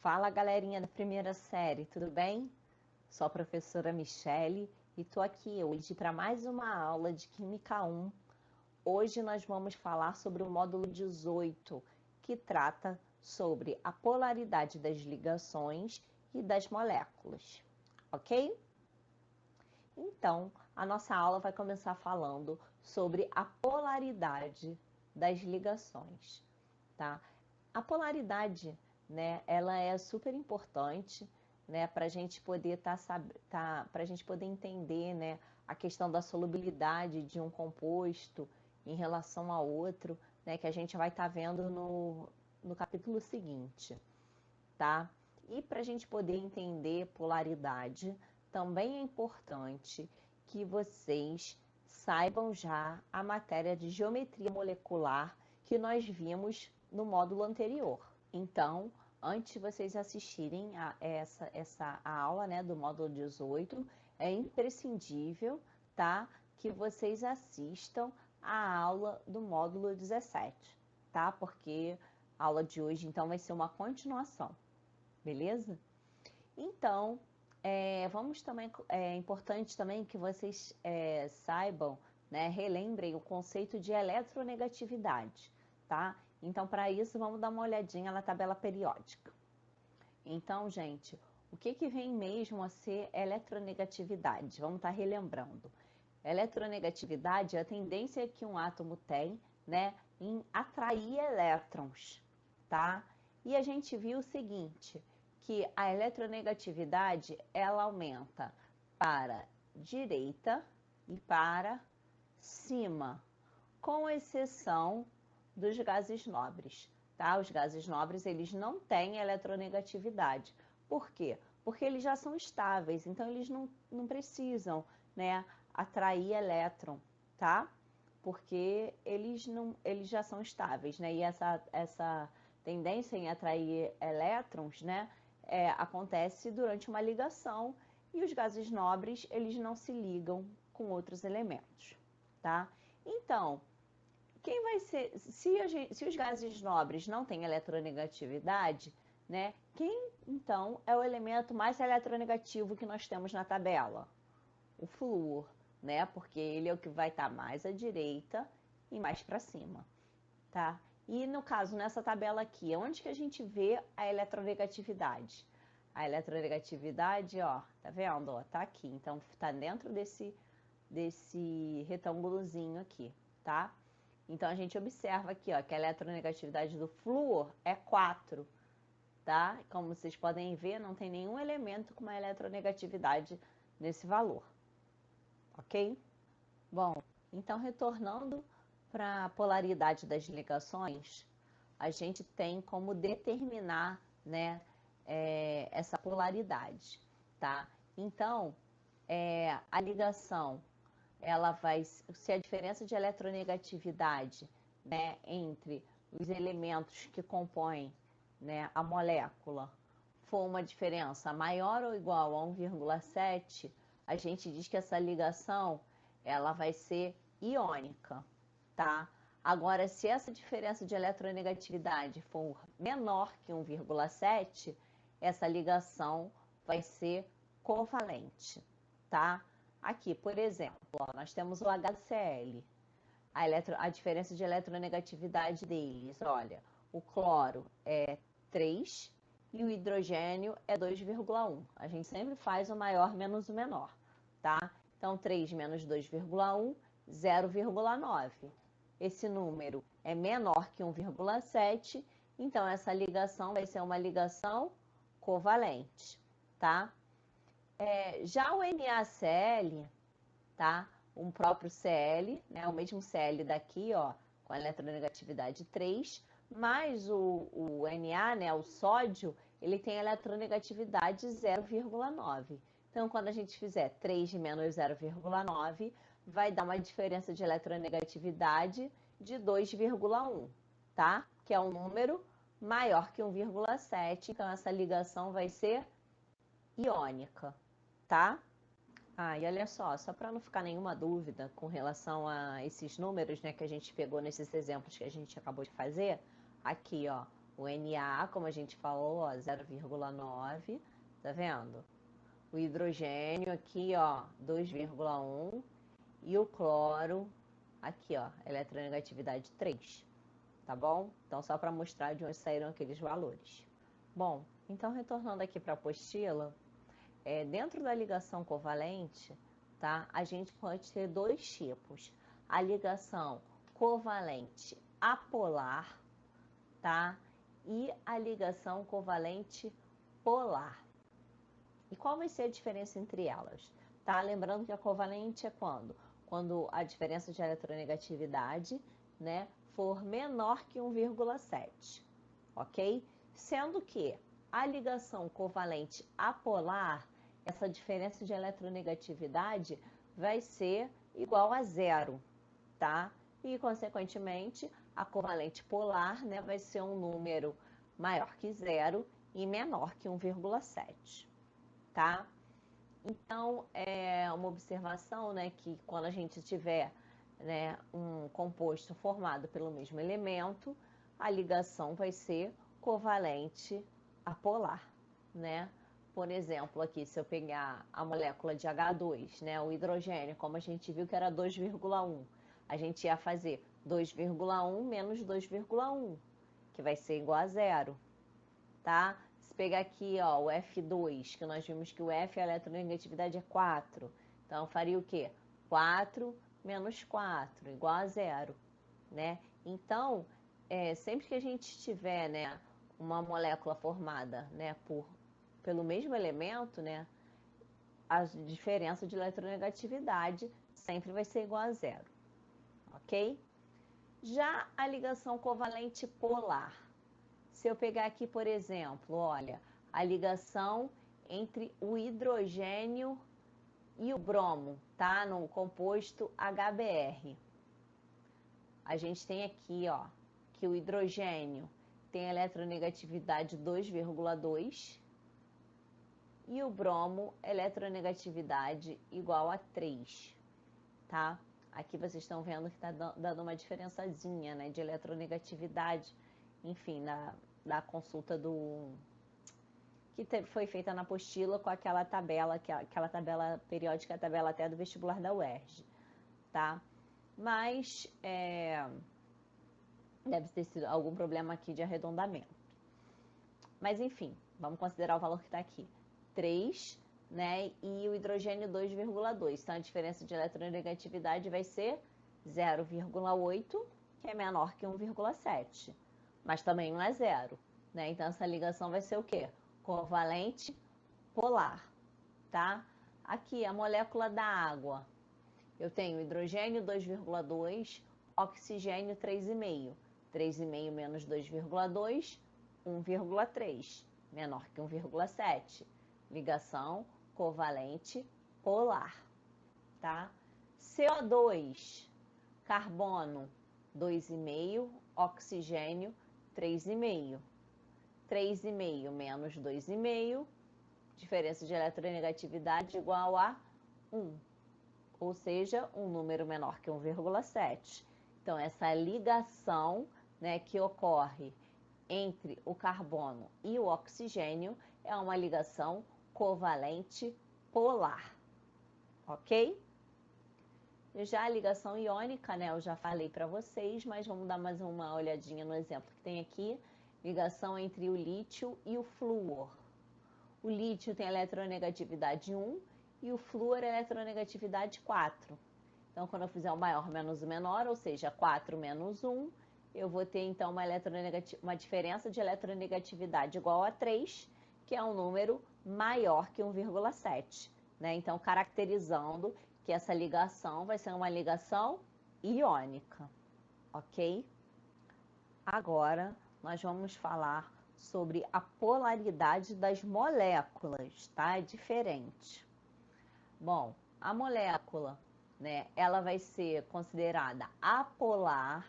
Fala, galerinha da primeira série, tudo bem? Sou a professora Michele e tô aqui hoje para mais uma aula de Química 1. Hoje nós vamos falar sobre o módulo 18, que trata sobre a polaridade das ligações e das moléculas, ok? Então, a nossa aula vai começar falando sobre a polaridade das ligações, tá? A polaridade, né, ela é super importante, né, para a gente poder para a gente poder entender, né, a questão da solubilidade de um composto em relação a outro, né, que a gente vai estar vendo no capítulo seguinte, tá? E para a gente poder entender polaridade, também é importante que vocês saibam já a matéria de geometria molecular que nós vimos no módulo anterior. Então, antes de vocês assistirem a essa aula, né, do módulo 18, é imprescindível, tá, que vocês assistam a aula do módulo 17, tá? Porque a aula de hoje, então, vai ser uma continuação, beleza? Então, é importante também que vocês saibam, né, relembrem o conceito de eletronegatividade, tá? Então, para isso, vamos dar uma olhadinha na tabela periódica. Então, gente, o que vem mesmo a ser eletronegatividade? Vamos estar relembrando. Eletronegatividade é a tendência que um átomo tem, né, em atrair elétrons, tá? E a gente viu o seguinte, que a eletronegatividade, ela aumenta para direita e para cima, com exceção dos gases nobres, tá? Os gases nobres, eles não têm eletronegatividade. Por quê? Porque eles já são estáveis, então eles não precisam, né, atrair elétron, tá? Porque eles já são estáveis, né? E essa tendência em atrair elétrons, né, acontece durante uma ligação e os gases nobres, eles não se ligam com outros elementos, tá? Então, quem vai ser, se os gases nobres não têm eletronegatividade, né, quem então é o elemento mais eletronegativo que nós temos na tabela? O flúor, né, porque ele é o que vai estar mais à direita e mais para cima, tá? E no caso, nessa tabela aqui, onde que a gente vê a eletronegatividade? A eletronegatividade, ó, tá vendo? Ó, tá aqui, então tá dentro desse retângulozinho aqui, tá? Então, a gente observa aqui, ó, que a eletronegatividade do flúor é 4, tá? Como vocês podem ver, não tem nenhum elemento com uma eletronegatividade nesse valor, ok? Bom, então, retornando para a polaridade das ligações, a gente tem como determinar, né, essa polaridade, tá? Então, a ligação ela vai ser a diferença de eletronegatividade, né, entre os elementos que compõem, né, a molécula for uma diferença maior ou igual a 1,7, a gente diz que essa ligação ela vai ser iônica, tá? Agora, se essa diferença de eletronegatividade for menor que 1,7, essa ligação vai ser covalente, tá? Aqui, por exemplo, ó, nós temos o HCl, a diferença de eletronegatividade deles, olha, o cloro é 3 e o hidrogênio é 2,1. A gente sempre faz o maior menos o menor, tá? Então, 3 menos 2,1, 0,9. Esse número é menor que 1,7, então essa ligação vai ser uma ligação covalente, tá? Já o NaCl, tá? Um próprio Cl, né? O mesmo Cl daqui, ó, com a eletronegatividade 3, mais o Na, né? O sódio, ele tem eletronegatividade 0,9. Então, quando a gente fizer 3 menos 0,9, vai dar uma diferença de eletronegatividade de 2,1, tá? Que é um número maior que 1,7, então essa ligação vai ser iônica, tá? Ah, e olha só para não ficar nenhuma dúvida com relação a esses números, né, que a gente pegou nesses exemplos que a gente acabou de fazer, aqui, ó, O Na, como a gente falou, ó, 0,9, tá vendo? O hidrogênio aqui, ó, 2,1 e o cloro aqui, ó, eletronegatividade 3, tá bom? Então, só para mostrar de onde saíram aqueles valores. Bom, então retornando aqui para a apostila, dentro da ligação covalente, tá? A gente pode ter dois tipos. A ligação covalente apolar, tá? E a ligação covalente polar. E qual vai ser a diferença entre elas? Tá? Lembrando que a covalente é quando? Quando a diferença de eletronegatividade, né, for menor que 1,7, ok? Sendo que a ligação covalente apolar, essa diferença de eletronegatividade vai ser igual a zero, tá? E, consequentemente, a covalente polar, né, vai ser um número maior que zero e menor que 1,7, tá? Então, é uma observação, né, que quando a gente tiver, né, um composto formado pelo mesmo elemento, a ligação vai ser covalente apolar, né? Por exemplo, aqui, se eu pegar a molécula de H2, né, o hidrogênio, como a gente viu que era 2,1, a gente ia fazer 2,1 menos 2,1, que vai ser igual a zero, tá? Se pegar aqui, ó, o F2, que nós vimos que o F, a eletronegatividade é 4. Então, faria o quê? 4 menos 4, igual a zero, né? Então, sempre que a gente tiver, né, uma molécula formada, né, pelo mesmo elemento, né, a diferença de eletronegatividade sempre vai ser igual a zero, ok? Já a ligação covalente polar. Se eu pegar aqui, por exemplo, olha, a ligação entre o hidrogênio e o bromo, tá? No composto HBr. A gente tem aqui, ó, que o hidrogênio tem eletronegatividade 2,2 e o bromo eletronegatividade igual a 3, tá? Aqui vocês estão vendo que está dando uma diferençazinha, né, de eletronegatividade, enfim, da consulta que foi feita na apostila com aquela tabela, aquela tabela periódica, a tabela até do vestibular da UERJ, tá? Mas deve ter sido algum problema aqui de arredondamento. Mas enfim, vamos considerar o valor que está aqui. 3, né? E o hidrogênio 2,2. Então a diferença de eletronegatividade vai ser 0,8, que é menor que 1,7. Mas também não é zero, né? Então essa ligação vai ser o quê? Covalente polar, tá? Aqui, a molécula da água. Eu tenho hidrogênio 2,2, oxigênio 3,5. 3,5 menos 2,2, 1,3, menor que 1,7. Ligação covalente polar, tá? CO2, carbono 2,5, oxigênio 3,5. 3,5 menos 2,5, diferença de eletronegatividade igual a 1, ou seja, um número menor que 1,7. Então, essa ligação, né, que ocorre entre o carbono e o oxigênio é uma ligação covalente polar, ok? Já a ligação iônica, né, eu já falei para vocês, mas vamos dar mais uma olhadinha no exemplo que tem aqui. Ligação entre o lítio e o flúor. O lítio tem eletronegatividade 1 e o flúor eletronegatividade 4. Então, quando eu fizer o maior menos o menor, ou seja, 4 menos 1, eu vou ter, então, uma diferença de eletronegatividade igual a 3, que é um número maior que 1,7. Né? Então, caracterizando que essa ligação vai ser uma ligação iônica, ok? Agora, nós vamos falar sobre a polaridade das moléculas, tá? É diferente. Bom, a molécula, né, ela vai ser considerada apolar,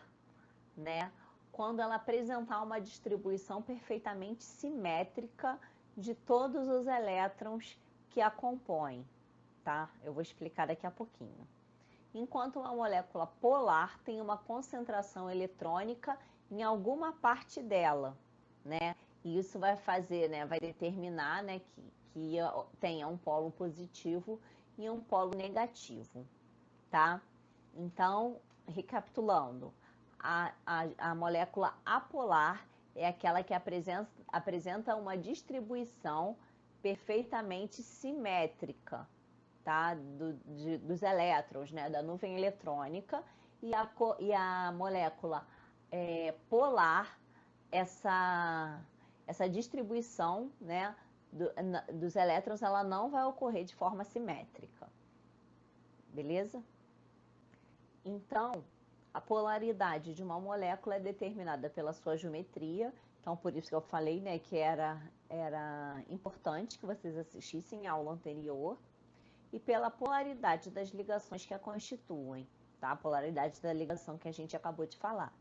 né, quando ela apresentar uma distribuição perfeitamente simétrica de todos os elétrons que a compõem, tá? Eu vou explicar daqui a pouquinho. Enquanto uma molécula polar tem uma concentração eletrônica em alguma parte dela, né? E isso vai fazer, né, vai determinar, né, que tenha um polo positivo e um polo negativo, tá? Então, recapitulando, a molécula apolar é aquela que apresenta uma distribuição perfeitamente simétrica, tá? Dos elétrons, né? Da nuvem eletrônica, e a molécula polar, essa distribuição, né, dos elétrons, ela não vai ocorrer de forma simétrica, beleza? Então, a polaridade de uma molécula é determinada pela sua geometria. Então, por isso que eu falei, né, que era importante que vocês assistissem a aula anterior. E pela polaridade das ligações que a constituem, tá? A polaridade da ligação que a gente acabou de falar,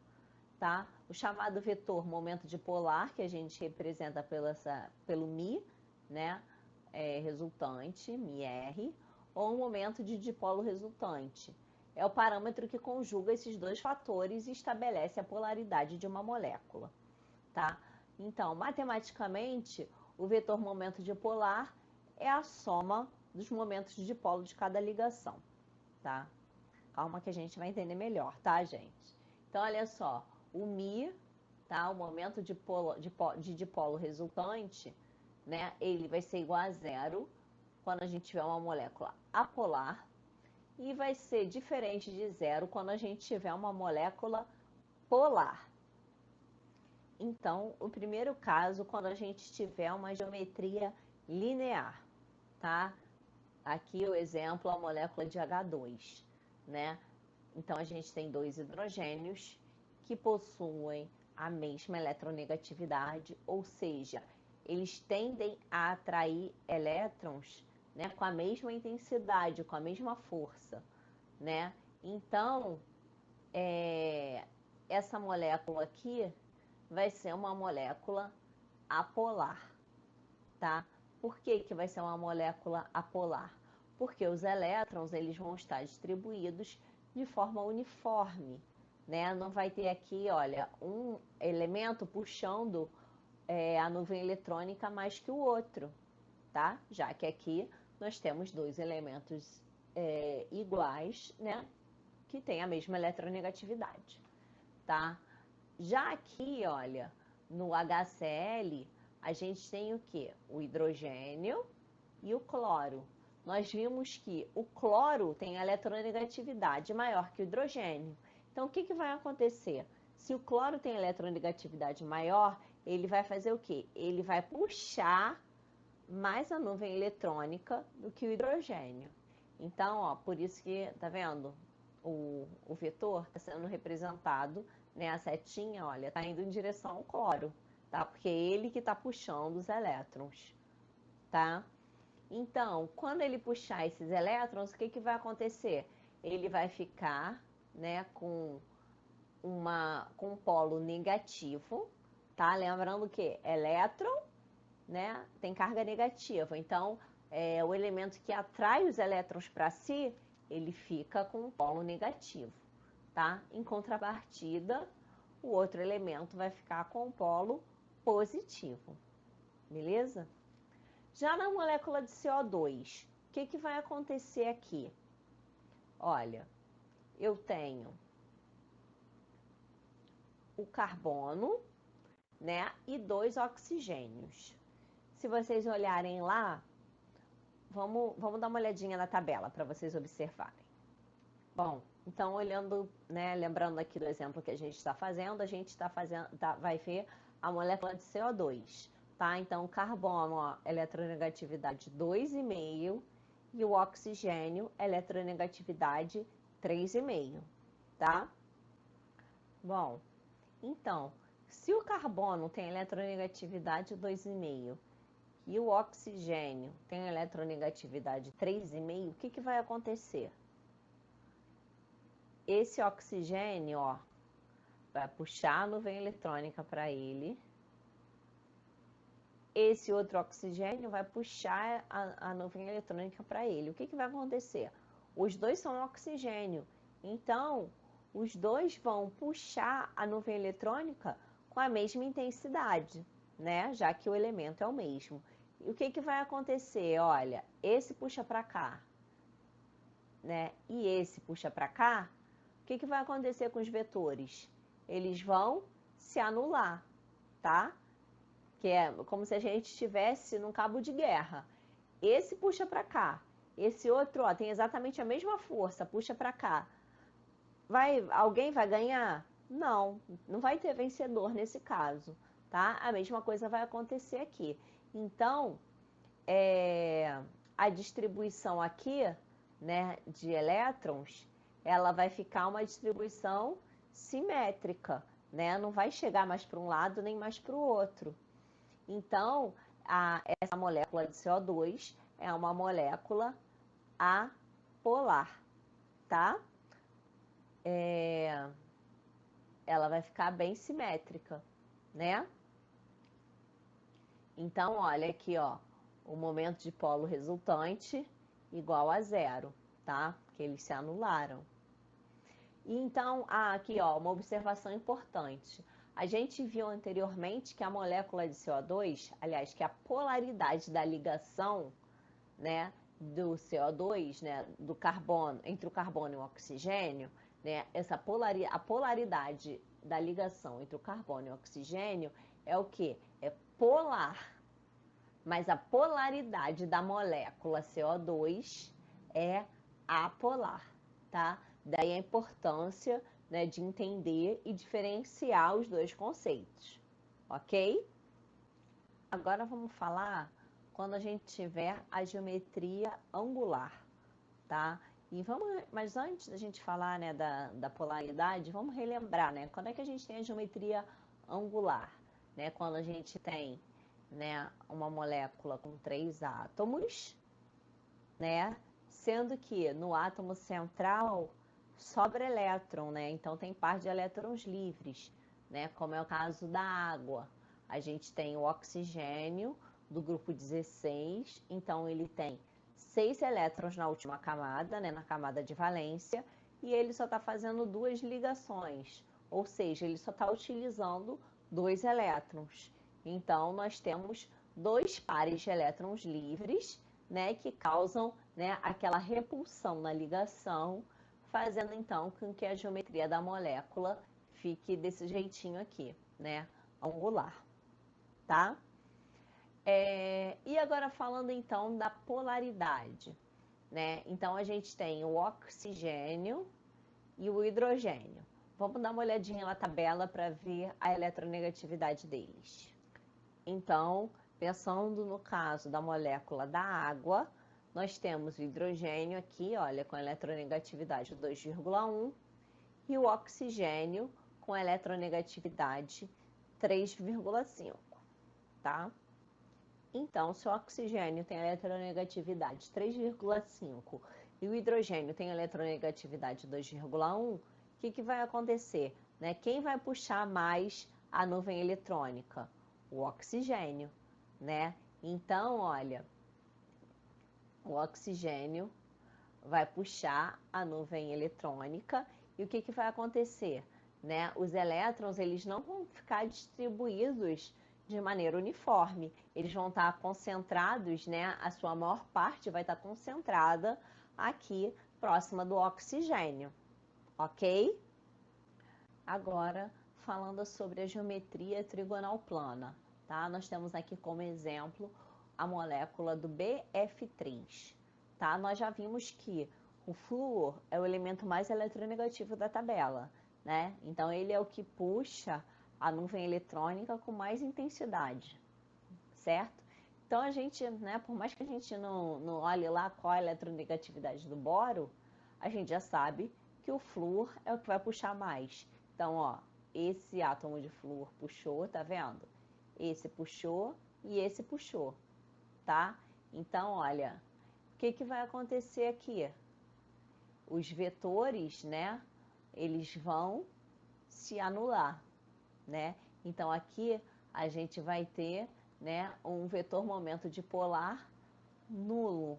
tá? O chamado vetor momento dipolar, que a gente representa pelo μ, né, resultante, μr, ou o momento de dipolo resultante. É o parâmetro que conjuga esses dois fatores e estabelece a polaridade de uma molécula, tá? Então, matematicamente, o vetor momento dipolar é a soma dos momentos de dipolo de cada ligação, tá? Calma que a gente vai entender melhor, tá, gente? Então, olha só, o μ, tá? O momento de dipolo resultante, né? Ele vai ser igual a zero quando a gente tiver uma molécula apolar, e vai ser diferente de zero quando a gente tiver uma molécula polar. Então, o primeiro caso, quando a gente tiver uma geometria linear, tá? Aqui o exemplo, a molécula de H2, né? Então, a gente tem dois hidrogênios que possuem a mesma eletronegatividade, ou seja, eles tendem a atrair elétrons, né, com a mesma intensidade, com a mesma força, né? Então, essa molécula aqui vai ser uma molécula apolar, tá? Por que que vai ser uma molécula apolar? Porque os elétrons, eles vão estar distribuídos de forma uniforme, né? Não vai ter aqui, olha, um elemento puxando a nuvem eletrônica mais que o outro, tá? Já que aqui nós temos dois elementos iguais, né? Que têm a mesma eletronegatividade, tá? Já aqui, olha, no HCl, a gente tem o quê? O hidrogênio e o cloro. Nós vimos que o cloro tem eletronegatividade maior que o hidrogênio. Então, o que que vai acontecer? Se o cloro tem eletronegatividade maior, ele vai fazer o quê? Ele vai puxar mais a nuvem eletrônica do que o hidrogênio. Então, ó, por isso que, tá vendo? O vetor está sendo representado, né? A setinha, olha, está indo em direção ao cloro, tá? Porque é ele que está puxando os elétrons, tá? Então, quando ele puxar esses elétrons, o que que vai acontecer? Ele vai ficar, né, com um polo negativo, tá? Lembrando que elétron, né, tem carga negativa. Então, o elemento que atrai os elétrons para si, ele fica com um polo negativo, tá? Em contrapartida, o outro elemento vai ficar com um polo positivo, beleza? Já na molécula de CO2, o que que vai acontecer aqui? Olha, eu tenho o carbono, né, e dois oxigênios. Se vocês olharem lá, vamos dar uma olhadinha na tabela para vocês observarem. Bom, então olhando, né, lembrando aqui do exemplo que a gente está fazendo, a gente vai ver a molécula de CO2, tá? Então, o carbono, ó, eletronegatividade 2,5 e o oxigênio, eletronegatividade 3,5, tá? Bom, então, se o carbono tem eletronegatividade 2,5 e o oxigênio tem eletronegatividade 3,5, o que que vai acontecer? Esse oxigênio, ó, vai puxar a nuvem eletrônica para ele. Esse outro oxigênio vai puxar a nuvem eletrônica para ele. O que que vai acontecer? Os dois são oxigênio. Então, os dois vão puxar a nuvem eletrônica com a mesma intensidade, né? Já que o elemento é o mesmo. E o que vai acontecer? Olha, esse puxa para cá, né? E esse puxa para cá. O que vai acontecer com os vetores? Eles vão se anular, tá? Que é como se a gente estivesse num cabo de guerra. Esse puxa para cá, esse outro, ó, tem exatamente a mesma força, puxa para cá. Alguém vai ganhar? Não, não vai ter vencedor nesse caso, tá? A mesma coisa vai acontecer aqui. Então, a distribuição aqui, né, de elétrons, ela vai ficar uma distribuição simétrica, né? Não vai chegar mais para um lado nem mais para o outro. Então, essa molécula de CO2 é uma molécula apolar, tá? Ela vai ficar bem simétrica, né? Então, olha aqui, ó, o momento de polo resultante igual a zero, tá? Porque eles se anularam. E então, aqui, ó, uma observação importante. A gente viu anteriormente que a molécula de CO2, aliás, que a polaridade da ligação, né, do CO2, né, do carbono, entre o carbono e o oxigênio, né, a polaridade da ligação entre o carbono e o oxigênio é o quê? É polar. Mas a polaridade da molécula CO2 é apolar, tá? Daí a importância, né, de entender e diferenciar os dois conceitos, ok? Agora vamos falar quando a gente tiver a geometria angular, tá? Mas antes da gente falar, né, da polaridade, vamos relembrar, né? Quando é que a gente tem a geometria angular, né? Quando a gente tem, né, uma molécula com 3 átomos, né? Sendo que no átomo central sobra elétron, né? Então tem par de elétrons livres, né? Como é o caso da água. A gente tem o oxigênio do grupo 16, então ele tem 6 elétrons na última camada, né? Na camada de valência, e ele só está fazendo 2 ligações, ou seja, ele só está utilizando 2 elétrons. Então nós temos 2 pares de elétrons livres, né, que causam, né, aquela repulsão na ligação, fazendo então com que a geometria da molécula fique desse jeitinho aqui, né, angular, tá? E agora falando então da polaridade, né? Então a gente tem o oxigênio e o hidrogênio. Vamos dar uma olhadinha na tabela para ver a eletronegatividade deles. Então, pensando no caso da molécula da água, nós temos o hidrogênio aqui, olha, com eletronegatividade 2,1 e o oxigênio com eletronegatividade 3,5, tá? Então, se o oxigênio tem eletronegatividade 3,5 e o hidrogênio tem eletronegatividade 2,1, o que vai acontecer, né? Quem vai puxar mais a nuvem eletrônica? O oxigênio, né? Então, olha, o oxigênio vai puxar a nuvem eletrônica e o que vai acontecer, né? Os elétrons, eles não vão ficar distribuídos de maneira uniforme, eles vão estar concentrados, né? A sua maior parte vai estar concentrada aqui próxima do oxigênio, ok? Agora, falando sobre a geometria trigonal plana, tá? Nós temos aqui como exemplo a molécula do BF3, tá? Nós já vimos que o flúor é o elemento mais eletronegativo da tabela, né? Então, ele é o que puxa a nuvem eletrônica com mais intensidade, certo? Então, a gente, né, por mais que a gente não olhe lá qual é a eletronegatividade do boro, a gente já sabe que o flúor é o que vai puxar mais. Então, ó, esse átomo de flúor puxou, tá vendo? Esse puxou e esse puxou, tá? Então, olha, o que vai acontecer aqui? Os vetores, né, eles vão se anular, né? Então, aqui a gente vai ter, né, um vetor momento dipolar nulo,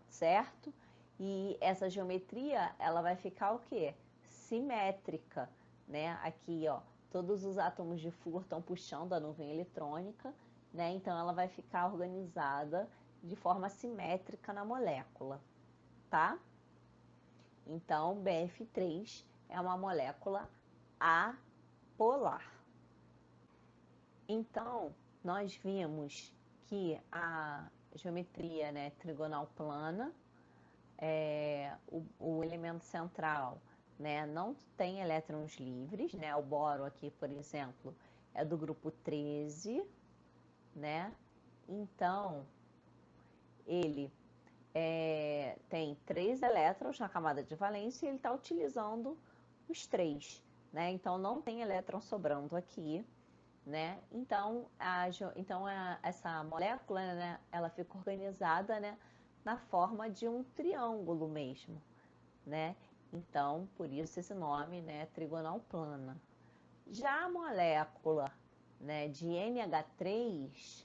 certo? E essa geometria, ela vai ficar o quê? Simétrica, né? Aqui, ó, todos os átomos de flúor estão puxando a nuvem eletrônica, né? Então ela vai ficar organizada de forma simétrica na molécula, tá? Então, BF3 é uma molécula apolar. Então, nós vimos que a geometria, né, trigonal plana, o elemento central, né, não tem elétrons livres, né? O boro aqui, por exemplo, é do grupo 13, né? Então, ele tem 3 elétrons na camada de valência e ele está utilizando os 3, né? Então, não tem elétron sobrando aqui, né? Então, essa molécula, né, ela fica organizada, né, na forma de um triângulo mesmo, né? Então, por isso esse nome, né, trigonal plana. Já a molécula, né, de NH3,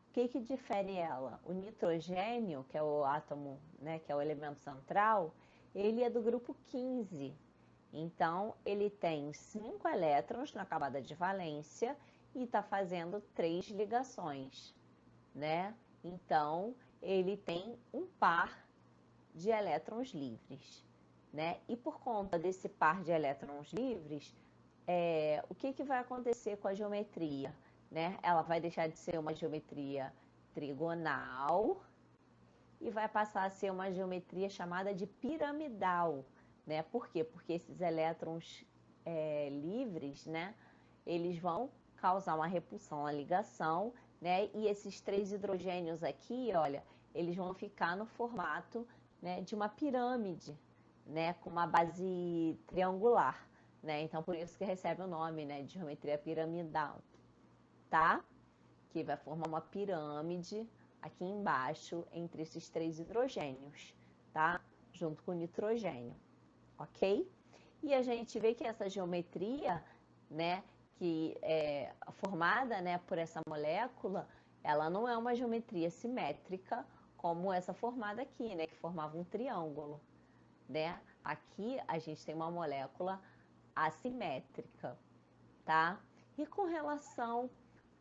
o que difere ela? O nitrogênio, que é o átomo, né, que é o elemento central, ele é do grupo 15. Então, ele tem 5 elétrons na camada de valência e está fazendo 3 ligações, né? Então, ele tem um par de elétrons livres, né? E por conta desse par de elétrons livres, o que vai acontecer com a geometria, né? Ela vai deixar de ser uma geometria trigonal e vai passar a ser uma geometria chamada de piramidal, né? Por quê? Porque esses elétrons livres, né? Eles vão causar uma repulsão à ligação, né? E esses 3 hidrogênios aqui, olha, eles vão ficar no formato, né, de uma pirâmide, né? Com uma base triangular, né? Então, por isso que recebe o nome, né, de geometria piramidal, tá? Que vai formar uma pirâmide aqui embaixo entre esses 3 hidrogênios, tá? Junto com o nitrogênio, ok? E a gente vê que essa geometria, né, que é formada, né, por essa molécula, ela não é uma geometria simétrica como essa formada aqui, né, que formava um triângulo, né? Aqui a gente tem uma molécula assimétrica, tá? E com relação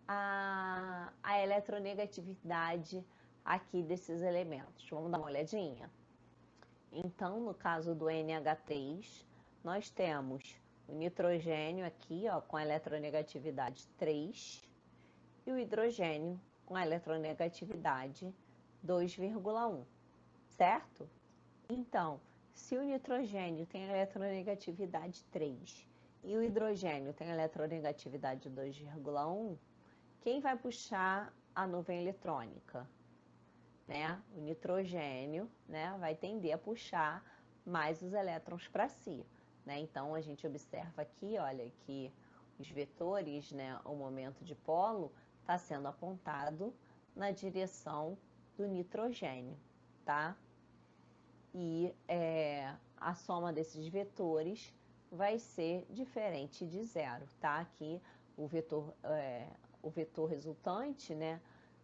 à eletronegatividade aqui desses elementos, vamos dar uma olhadinha? Então, no caso do NH3, nós temos o nitrogênio aqui, ó, com a eletronegatividade 3 e o hidrogênio com a eletronegatividade 2,1, certo? Então, se o nitrogênio tem eletronegatividade 3 e o hidrogênio tem eletronegatividade 2,1, quem vai puxar a nuvem eletrônica? Né? O nitrogênio, né, vai tender a puxar mais os elétrons para si, né? Então a gente observa aqui, olha, que os vetores, né, o momento de polo está sendo apontado na direção do nitrogênio, tá? E a soma desses vetores vai ser diferente de zero, tá? Aqui o vetor resultante, né,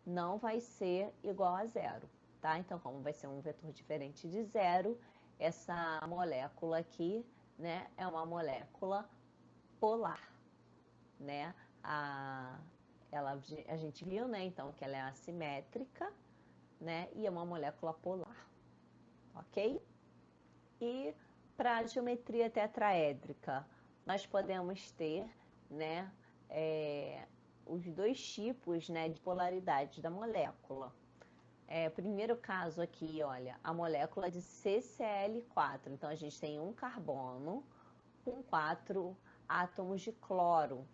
não vai ser igual a zero, tá? Então, como vai ser um vetor diferente de zero, essa molécula aqui, né, é uma molécula polar, né? A gente viu, né, então, que ela é assimétrica, né, e é uma molécula polar, ok? E para a geometria tetraédrica, nós podemos ter, né, os 2 tipos, né, de polaridade da molécula. Primeiro caso aqui, olha, a molécula de CCl4. Então, a gente tem um carbono com 4 átomos de cloro,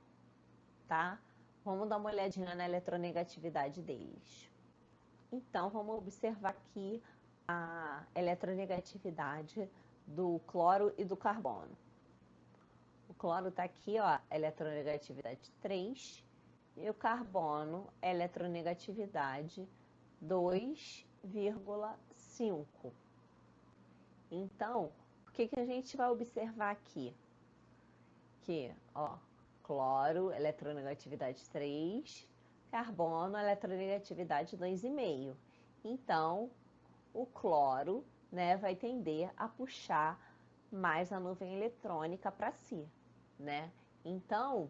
tá? Vamos dar uma olhadinha na eletronegatividade deles. Então, vamos observar aqui a eletronegatividade do cloro e do carbono. O cloro está aqui, ó, eletronegatividade 3, e o carbono, eletronegatividade 2,5. Então, o que a gente vai observar aqui? Que, ó, cloro, eletronegatividade 3, carbono, eletronegatividade 2,5. Então, o cloro, né, vai tender a puxar mais a nuvem eletrônica para si, né? Então,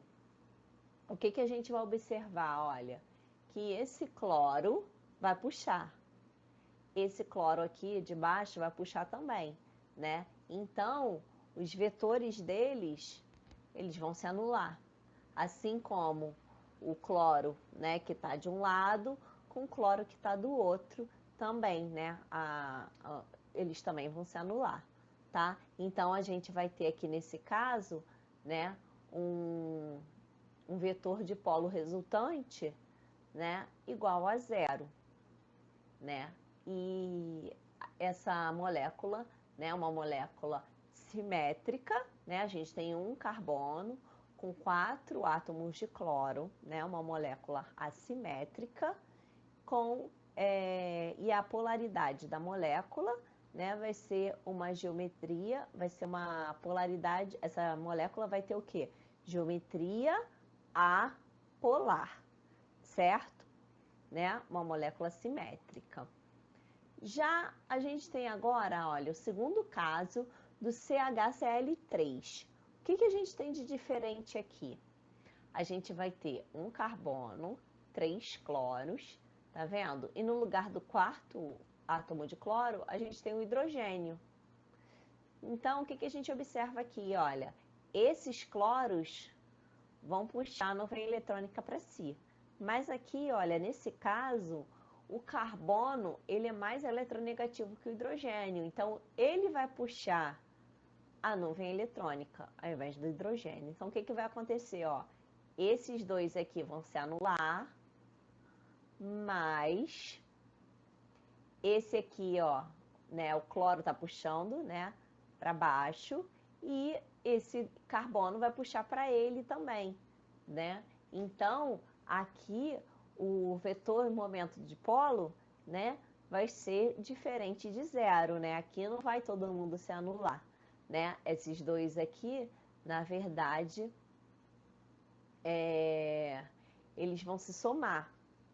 o que que a gente vai observar? Olha, que esse cloro vai puxar. Esse cloro aqui de baixo vai puxar também, né? Então, os vetores deles, eles vão se anular. Assim como o cloro, né, que está de um lado, com o cloro que está do outro também, né? Eles também vão se anular, tá? Então, a gente vai ter aqui nesse caso, né, um vetor de polo resultante, né, igual a zero, né? E essa molécula, né, uma molécula simétrica, né? A gente tem um carbono com 4 átomos de cloro, né? Uma molécula assimétrica e a polaridade da molécula, né, vai ser uma geometria, vai ser uma polaridade, essa molécula vai ter o quê? Geometria apolar, certo? Né? Uma molécula simétrica. Já a gente tem agora, olha, o segundo caso do CHCl3. O que a gente tem de diferente aqui? A gente vai ter um carbono, 3 cloros, tá vendo? E no lugar do quarto átomo de cloro, a gente tem o hidrogênio. Então, o que a gente observa aqui? Olha, esses cloros vão puxar a nuvem eletrônica para si. Mas aqui, olha, nesse caso, o carbono, ele é mais eletronegativo que o hidrogênio. Então, ele vai puxar a nuvem eletrônica ao invés do hidrogênio. Então, o que vai acontecer? Ó, esses dois aqui vão se anular, mas esse aqui, ó, né, o cloro está puxando, né, para baixo, e esse carbono vai puxar para ele também, né? Então, aqui o vetor momento de polo, né, vai ser diferente de zero, né? Aqui não vai todo mundo se anular, né? Esses dois aqui, na verdade, eles vão se somar,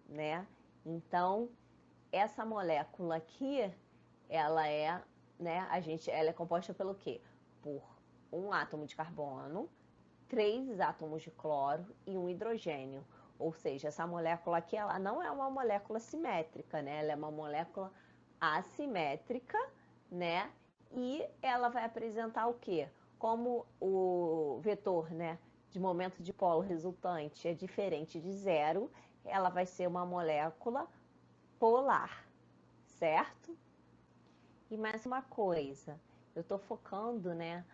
né? Então, essa molécula aqui, ela é, né, ela é composta pelo quê? Por um átomo de carbono, 3 átomos de cloro e um hidrogênio. Ou seja, essa molécula aqui, ela não é uma molécula simétrica, né? Ela é uma molécula assimétrica, né? E ela vai apresentar o quê? Como o vetor, né, de momento de polo resultante é diferente de zero, ela vai ser uma molécula polar, certo? E mais uma coisa, eu estou focando, né,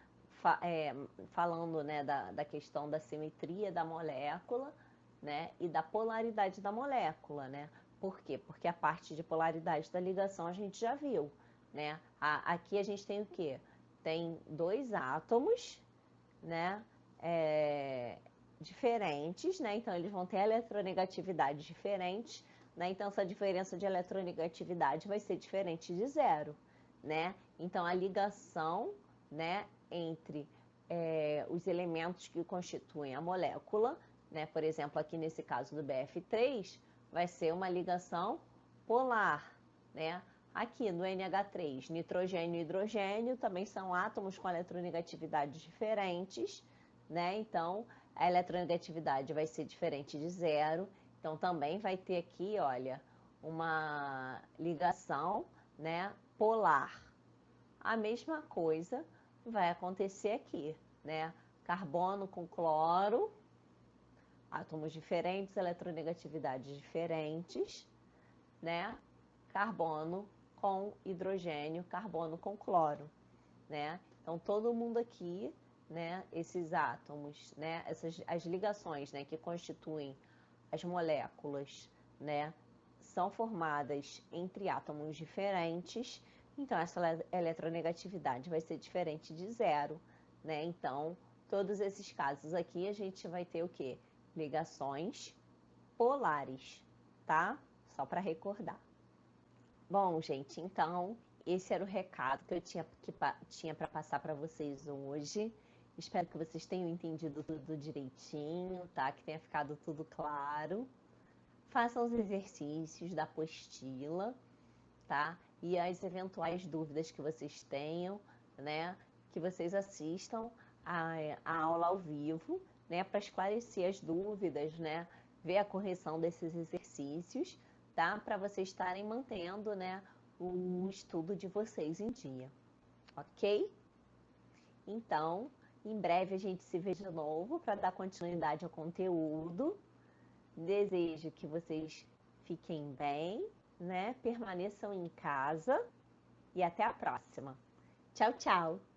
falando, né, da questão da simetria da molécula, né, e da polaridade da molécula, né? Por quê? Porque a parte de polaridade da ligação a gente já viu, né? Aqui a gente tem o quê? Tem dois átomos, né, diferentes, né? Então eles vão ter eletronegatividades diferentes, né? Então essa diferença de eletronegatividade vai ser diferente de zero, né? Então a ligação, né, entre os elementos que constituem a molécula, né? Por exemplo, aqui nesse caso do BF3, vai ser uma ligação polar, né? Aqui no NH3, nitrogênio e hidrogênio também são átomos com eletronegatividades diferentes, né? Então, a eletronegatividade vai ser diferente de zero. Então, também vai ter aqui, olha, uma ligação, né, polar. A mesma coisa vai acontecer aqui, né? Carbono com cloro, átomos diferentes, eletronegatividades diferentes, né? Carbono com hidrogênio, carbono com cloro, né? Então, todo mundo aqui, né, esses átomos, né, as ligações, né, que constituem as moléculas, né, são formadas entre átomos diferentes, então essa eletronegatividade vai ser diferente de zero, né? Então, todos esses casos aqui a gente vai ter o quê? Ligações polares, tá? Só para recordar. Bom, gente, então esse era o recado que eu tinha para passar para vocês hoje. Espero que vocês tenham entendido tudo direitinho, tá? Que tenha ficado tudo claro. Façam os exercícios da apostila, tá? E as eventuais dúvidas que vocês tenham, né? Que vocês assistam a aula ao vivo, né, para esclarecer as dúvidas, né, ver a correção desses exercícios, tá? Para vocês estarem mantendo, né, o estudo de vocês em dia, ok? Então, em breve a gente se vê de novo para dar continuidade ao conteúdo. Desejo que vocês fiquem bem, né? Permaneçam em casa e até a próxima. Tchau, tchau!